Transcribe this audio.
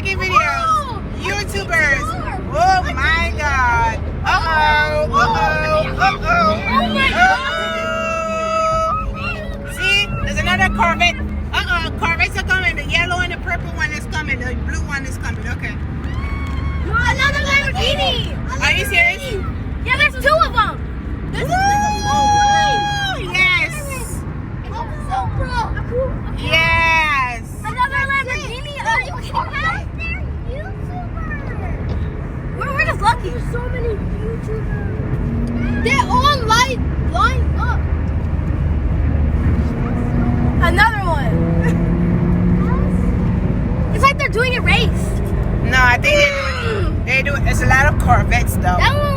making videos. YouTubers. Oh my God. Uh-oh. See, there's another Corvette. Corvettes are coming. The yellow and the purple one is coming. The blue one is coming. Okay. Another Lamborghini. Are you serious? Yeah, there's two of them. This is Yes. so bro. Yes. Another Lamborghini. We're just lucky. There's so many YouTubers. They're all lined up. Another one. It's like they're doing a race. No, I think they do. They do. It's a lot of Corvettes though. That one